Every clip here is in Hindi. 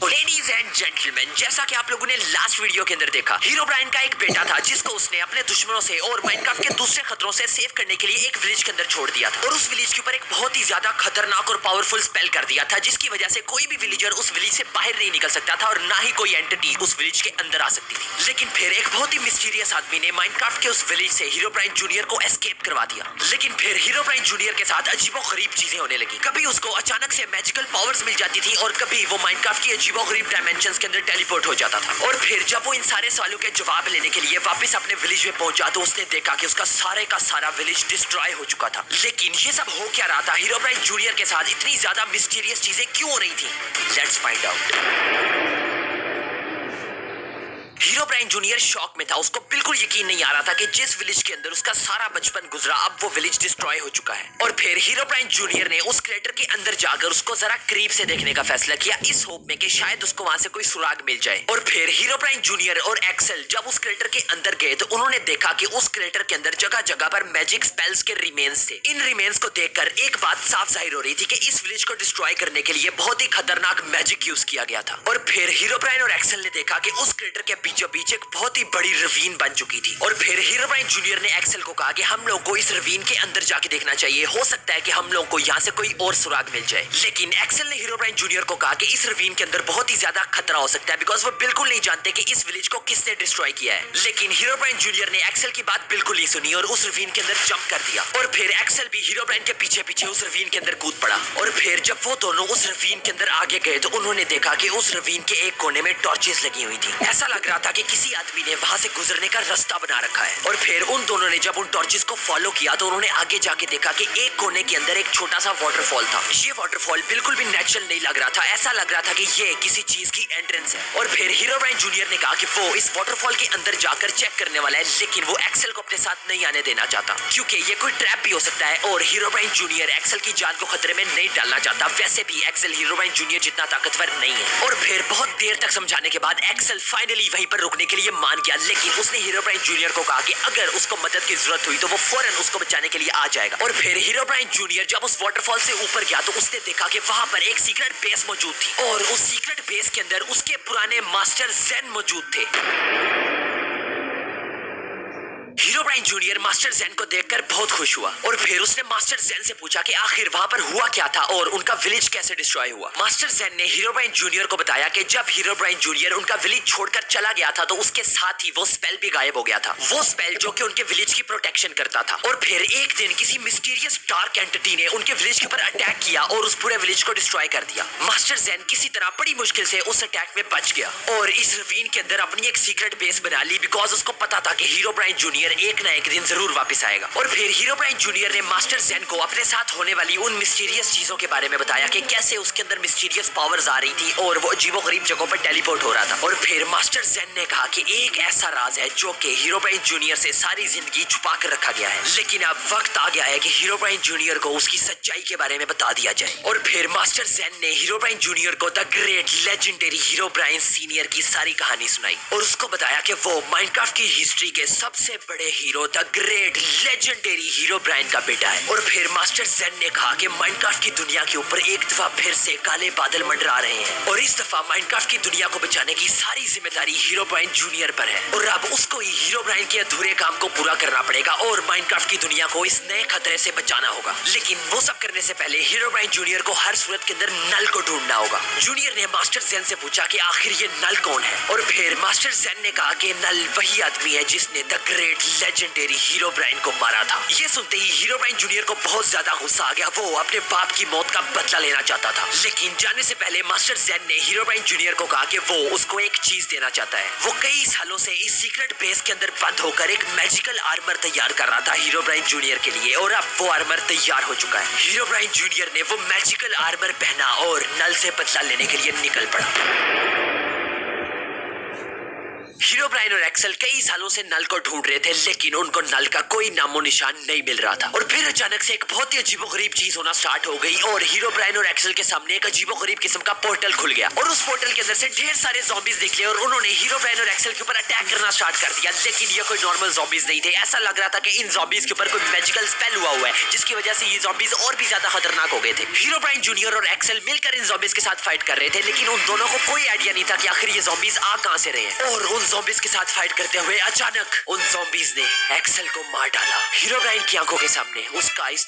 लेडीज एंड जेंटलमैन, जैसा कि आप लोगों ने लास्ट वीडियो के अंदर देखा, हीरोब्राइन का एक बेटा था जिसको उसने अपने दुश्मनों से और माइनक्राफ्ट के दूसरे खतरों से सेव करने के लिए एक विलेज के अंदर छोड़ दिया था और उस विलेज के ऊपर एक बहुत ही ज्यादा खतरनाक और पावरफुल स्पेल कर दिया था जिसकी वजह से कोई भी विलेजर उस विलेज से बाहर नहीं निकल सकता था और ना ही कोई एंटिटी उस विलेज के अंदर आ सकती थी। लेकिन फिर एक बहुत ही मिस्टीरियस आदमी ने माइनक्राफ्ट के उस विलेज से हीरोब्राइन जूनियर को एस्केप करवा दिया। लेकिन फिर हीरोब्राइन जूनियर के साथ अजीबोगरीब चीजें होने लगी। कभी उसको अचानक से मैजिकल पावर्स मिल जाती थी और कभी वो माइनक्राफ्ट की अजीबोगरीब डायमेंशंस के अंदर टेलीपोर्ट हो जाता था। और फिर जब वो इन सारे सवालों के जवाब लेने के लिए वापस अपने विलेज में पहुंचा तो उसने देखा कि उसका सारे का सारा विलेज डिस्ट्रॉय हो चुका था। लेकिन ये सब हो क्या रहा था? हीरोब्राइन जूनियर के साथ इतनी ज्यादा मिस्टीरियस चीजें क्यों हो रही थी? Let's find out. Herobrine junior shock में था। उसको बिल्कुल यकीन नहीं आ रहा था कि जिस विलेज के अंदर उसका सारा बचपन गुजरा अब वो विलेज डिस्ट्रॉय हो चुका है। और फिर हीरोब्राइन जूनियर ने उस क्रेटर के अंदर जाकर उसको जरा करीब से देखने का फैसला किया इस होप में कि शायद उसको वहां से कोई सुराग मिल जाए। और फिर हीरोब्राइन जूनियर और एक्सेल जब उस क्रेटर के अंदर गए तो उन्होंने देखा कि उस क्रेटर के अंदर जगह जगह पर मैजिक स्पेल्स के रिमेन्स थे। इन रिमेन्स को देखकर एक बात साफ जाहिर हो रही थी कि इस विलेज को डिस्ट्रॉय करने के लिए बहुत ही खतरनाक मैजिक यूज किया गया था। और फिर हीरोब्राइन और एक्सेल ने देखा कि उस क्रेटर के बीचों बीच एक बहुत ही बड़ी रवीन बन चुकी थी। और फिर हीरोब्राइन जूनियर ने एक्सेल को कहा कि हम लोग को इस रवीन के अंदर जाके देखना चाहिए, हो सकता है कि हम लोग को यहाँ से कोई और सुराग मिल जाए। लेकिन एक्सेल ने हीरोब्राइन जूनियर को कहा कि इस रवीन के अंदर बहुत ही ज्यादा खतरा हो सकता है बिकॉज वो बिल्कुल नहीं जानते कि इस विलेज को किसने डिस्ट्रॉय किया है। लेकिन हीरोब्राइन जूनियर ने एक्सेल की बात बिल्कुल नहीं सुनी और उस रवीन के अंदर जंप कर दिया। और फिर एक्सेल भी हीरोब्राइन के पीछे पीछे उस रवीन के अंदर कूद पड़ा। और फिर जब वो दोनों उस रवीन के अंदर आगे गए तो उन्होंने देखा कि उस रवीन के एक कोने में टॉर्चेस लगी हुई थी। ऐसा लग रहा था कि किसी आदमी ने वहां से गुजरने का रास्ता बना रखा है। और फिर उन दोनों ने जब उन टॉर्चेस को फॉलो किया तो उन्होंने आगे जाके देखा कि एक कोने के अंदर एक छोटा सा वाटरफॉल था। ये वाटरफॉल बिल्कुल भी नेचुरल नहीं लग रहा था, ऐसा लग रहा था कि ये किसी चीज की एंट्रेंस है। और फिर हीरोब्राइन जूनियर ने कहा कि वो इस वाटरफॉल के अंदर जाकर चेक करने वाला है, लेकिन वो एक्सेल को अपने साथ नहीं आने देना चाहता क्योंकि ये कोई ट्रैप भी हो सकता है और हीरोब्राइन जूनियर एक्सेल की जान को खतरे में नहीं डालना चाहता। वैसे भी एक्सेल हीरोब्राइन जूनियर जितना ताकतवर नहीं है। और फिर बहुत देर तक समझाने के बाद एक्सेल फाइनली वहीं पर रुकने के लिए मान गया। लेकिन उसने हीरोब्राइन जूनियर को कहा कि अगर उसको मदद की जरूरत हुई तो वो फौरन उसको बचाने के लिए आ जाएगा। और फिर हीरोब्राइन जूनियर जब उस वाटरफॉल से ऊपर गया तो उसने देखा कि वहां पर एक सीक्रेट बेस मौजूद थी और उस सीक्रेट बेस के अंदर उसके पुराने मास्टर जेन मौजूद थे। हीरोब्राइन जूनियर मास्टर जेन को देखकर बहुत खुश हुआ और फिर उसने मास्टर जेन से पूछा कि आखिर वहां पर हुआ क्या था और उनका विलेज कैसे डिस्ट्रॉय हुआ। मास्टर जेन ने हीरोब्राइन जूनियर को बताया कि जब हीरोब्राइन जूनियर उनका विलेज छोड़कर चला गया था तो उसके साथ ही वो स्पेल भी गायब हो गया था, वो स्पेल जो कि उनके विलेज की प्रोटेक्शन करता था। और फिर एक दिन किसी मिस्टीरियस डार्क एंटिटी ने उनके विलेज के ऊपर अटैक किया और उस पूरे विलेज को डिस्ट्रॉय कर दिया। मास्टर जेन किसी तरह बड़ी मुश्किल से उस अटैक में बच गया और इस रवीन के अंदर अपनी एक सीक्रेट बेस बना ली बिकॉज उसको पता था कि हीरोब्राइन जूनियर एक ना एक दिन जरूर वापस आएगा। और फिर हीरोब्राइन जूनियर ने मास्टर जेन को अपने साथ होने वाली उन मिस्टीरियस चीजों के बारे में बताया कि कैसे उसके अंदर मिस्टीरियस पावर्स आ रही थी और वो अजीबोगरीब जगहों पर टेलीपोर्ट हो रहा था। और फिर मास्टर जेन ने कहा कि एक ऐसा राज है जो कि हीरोब्राइन जूनियर से सारी जिंदगी छुपा कर रखा गया है, लेकिन अब वक्त आ गया है कि हीरोब्राइन जूनियर को उसकी सच्चाई के बारे में बता दिया जाए। और फिर मास्टर जेन ने हीरोब्राइन जूनियर को the great legendary Herobrine senior की सारी कहानी सुनाई और उसको बताया कि वो माइनक्राफ्ट की हिस्ट्री के सबसे बड़े hero the great legendary Herobrine का बेटा है। और फिर मास्टर जेन ने कहा कि माइनक्राफ्ट की दुनिया के ऊपर एक दफा फिर से काले बादल मंडरा रहे हैं और इस दफा माइनक्राफ्ट की दुनिया को बचाने की सारी जिम्मेदारी हीरोब्राइन जूनियर पर है और अब उसको ही हीरोब्राइन के अधूरे काम को पूरा करना पड़ेगा और माइनक्राफ्ट की दुनिया को इस नए खतरे से बचाना होगा। लेकिन वो सब करने से पहले हीरोब्राइन जूनियर को हर सूरत के अंदर नल को ढूंढना होगा। जूनियर ने मास्टर जेन से पूछा कि आखिर ये नल कौन है और फिर मास्टर जेन ने कहा कि नल वही आदमी है जिसने द ग्रेट लेजेंडरी हीरोब्राइन को मारा था। ये सुनते ही हीरोब्राइन जूनियर को बहुत ज्यादा गुस्सा आ गया। वो अपने बाप की मौत का बदला लेना चाहता था। लेकिन जाने से पहले मास्टर जेन ने हीरोब्राइन जूनियर को कहा कि वो उसको एक चीज देना चाहता है। वो कई सालों से इस सीक्रेट बेस के अंदर बंद होकर एक मैजिकल आर्मर तैयार कर रहा था हीरोब्राइन जूनियर के लिए और अब वो आर्मर तैयार हो चुका है। हीरोब्राइन जूनियर ने वो मैजिकल आर्मर पहना और नल से बदला लेने के लिए निकल पड़ा। हीरोब्राइन और एक्सेल कई सालों से नल को ढूंढ रहे थे, लेकिन उनको नल का कोई नामो निशान नहीं मिल रहा था। और फिर अचानक से एक बहुत ही अजीबोगरीब चीज होना स्टार्ट हो गई और हीरोब्राइन और एक्सेल के सामने एक अजीबोगरीब किस्म का पोर्टल खुल गया और उस पोर्टल के अंदर से ढेर सारे ज़ॉम्बीज निकले और उन्होंने हीरोब्राइन और एक्सेल के ऊपर अटैक करना स्टार्ट कर दिया। लेकिन ये कोई नॉर्मल ज़ॉम्बीज नहीं थे, ऐसा लग रहा था कि इन ज़ॉम्बीज के ऊपर कोई मैजिकल स्पेल हुआ है, जिसकी वजह से ये ज़ॉम्बीज और भी ज्यादा खतरनाक हो गए थे। हीरोब्राइन जूनियर और एक्सेल मिलकर इन ज़ॉम्बीज के साथ फाइट कर रहे थे, लेकिन उन दोनों को कोई आइडिया नहीं था कि आखिर ये ज़ॉम्बीज आ कहां से रहे हैं। और उन ज़ॉम्बीज के साथ फाइट करते हुए अचानक उन ज़ॉम्बीज ने एक्सेल को मार डाला। हीरोब्राइन की आंखों के सामने उसका इस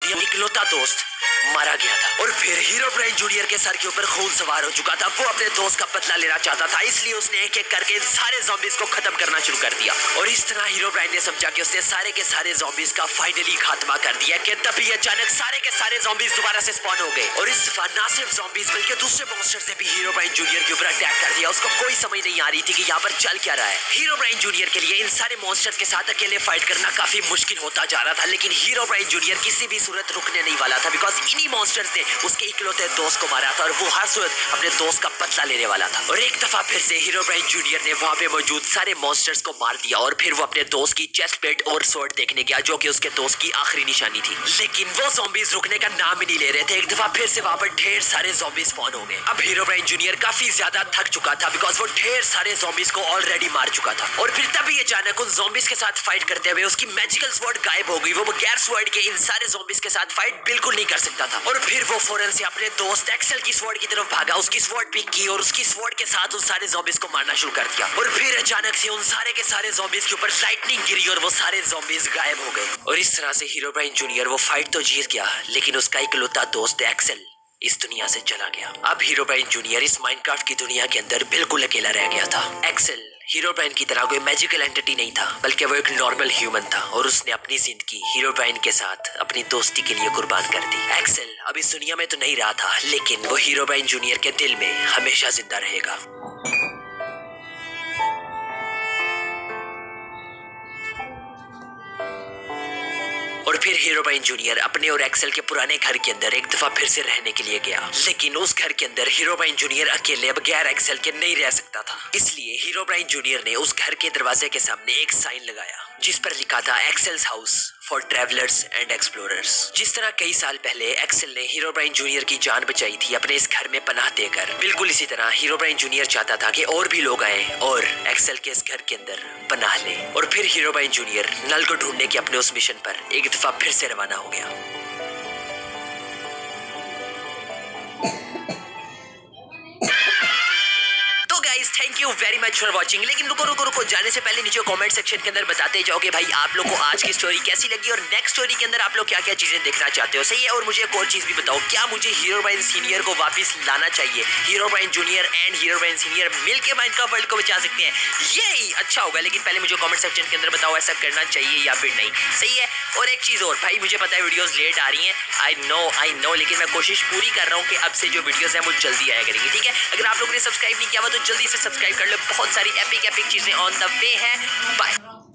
इकलौता दोस्त मारा गया था और फिर हीरोब्राइन जूनियर के सर के ऊपर खून सवार हो चुका था। वो अपने दोस्त का बदला लेना चाहता था, इसलिए उसने एक एक करके इन सारे ज़ॉम्बीज को खत्म करना शुरू कर दिया। और इस तरह हीरोब्राइन ने समझा कि उसने सारे के सारे ज़ॉम्बीज का फाइनली खात्मा कर दिया कि तभी अचानक सारे के सारे ज़ॉम्बीज दोबारा से स्पॉन हो गए। और इस दफा ना सिर्फ ज़ॉम्बीज बल्कि दूसरे मॉन्स्टर्स ने भी हीरोब्राइन जूनियर के ऊपर अटैक कर दिया। उसको कोई समझ नहीं आ रही थी कि यहाँ पर चल क्या रहा है। हीरोब्राइन जूनियर के लिए इन सारे मॉन्स्टर्स के साथ अकेले फाइट करना काफी मुश्किल होता जा रहा था, लेकिन हीरोब्राइन जूनियर किसी भी सूरत रुकने नहीं वाला था, बिकॉज इन्हीं मॉन्स्टर्स ने उसके इकलौते दोस्त को मारा था और वो हर सूरत अपने दोस्त का बदला लेने वाला था। और एक दफा फिर से हीरोब्राइन जूनियर ने वहां पे मौजूद सारे मॉन्स्टर्स को मार दिया और फिर वो अपने दोस्त की चेस्ट प्लेट और स्वॉर्ड देखने गया, जो कि उसके दोस्त की आखिरी निशानी थी। लेकिन वो ज़ॉम्बीज रुकने का नाम ही नहीं ले रहे थे। एक दफा फिर से वहां पर ढेर सारे ज़ॉम्बीज स्पॉन हो गए। अब हीरोब्राइन जूनियर काफी ज्यादा थक चुका था, बिकॉज वो ढेर सारे ज़ॉम्बीज को ऑलरेडी मार चुका था। और फिर तभी अचानक उन ज़ॉम्बीज के साथ फाइट करते हुए उसकी मैजिकल स्वॉर्ड गायब हो गई। वो बगैर स्वॉर्ड के इन सारे ज़ॉम्बीज के साथ फाइट बिल्कुल नहीं कर सकता था। और फिर वो फौरन से अपने दोस्त एक्सेल की स्वॉर्ड की तरफ भागा, उसकी स्वॉर्ड पिक की और उसकी स्वॉर्ड के साथ उन सारे ज़ॉम्बीज को मारना शुरू कर दिया। और फिर अचानक से उन सारे के सारे ज़ॉम्बीज के ऊपर लाइटनिंग गिरी और वो सारे ज़ॉम्बीज गायब हो गए। और इस तरह से हीरोब्राइन जूनियर वो फाइट तो जीत गया, लेकिन उसका इकलौता दोस्त एक्सेल इस दुनिया से चला गया। अब हीरोब्राइन जूनियर इस माइनक्राफ्ट की दुनिया के अंदर बिल्कुल अकेला रह गया था। एक्सेल हीरोब्राइन की तरह कोई मैजिकल एंटिटी नहीं था, बल्कि वो एक नॉर्मल ह्यूमन था और उसने अपनी जिंदगी हीरोब्राइन के साथ अपनी दोस्ती के लिए कुर्बान कर दी। एक्सेल अब इस दुनिया में तो नहीं रहा था, लेकिन वो हीरोब्राइन जूनियर के दिल में हमेशा जिंदा रहेगा। और फिर हीरोब्राइन जूनियर अपने और एक्सेल के पुराने घर के अंदर एक दफा फिर से रहने के लिए गया, लेकिन उस घर के अंदर हीरोब्राइन जूनियर अकेले बगैर एक्सेल के नहीं रह सकता था। इसलिए हीरोब्राइन जूनियर ने उस घर के दरवाजे के सामने एक साइन लगाया जिस पर लिखा था excels house for travellers and explorers. जिस तरह कई साल पहले एक्सेल ने हीरोब्राइन जूनियर की जान बचाई थी अपने इस घर में पनाह देकर, बिल्कुल इसी तरह हीरोब्राइन जूनियर चाहता था कि और भी लोग आए और एक्सेल के इस घर के अंदर पनाह ले। और फिर हीरोब्राइन जूनियर नल को ढूंढने के अपने उस मिशन पर एक दफा फिर से रवाना हो गया। Thank you very much for watching. लेकिन रुको जाने से पहले नीचे कमेंट सेक्शन के अंदर बताते जाओ कि भाई आप लोग को आज की स्टोरी कैसी लगी और नेक्स्ट स्टोरी के अंदर आप लोग क्या क्या चीजें देखना चाहते हो। सही है। और मुझे एक और चीज भी बताओ, क्या मुझे हीरोब्राइन सीनियर को वापस लाना चाहिए? Herobrine junior and Herobrine senior मिलकर माइनक्राफ्ट वर्ल्ड को बचा सकते हैं, यही अच्छा होगा। लेकिन पहले मुझे कमेंट सेक्शन के अंदर बताओ ऐसा करना चाहिए या फिर नहीं। सही है। और एक चीज और भाई, मुझे पता है वीडियोस लेट आ रही हैं, आई नो, लेकिन मैं कोशिश पूरी कर रहा हूँ कि अब से जो वीडियोस हैं वो जल्दी आया करेंगी। ठीक है। अगर आप लोगों ने सब्सक्राइब नहीं किया हुआ तो जल्दी से सब्सक्राइब कर लो, बहुत सारी एपिक चीजें ऑन द वे है। बाय।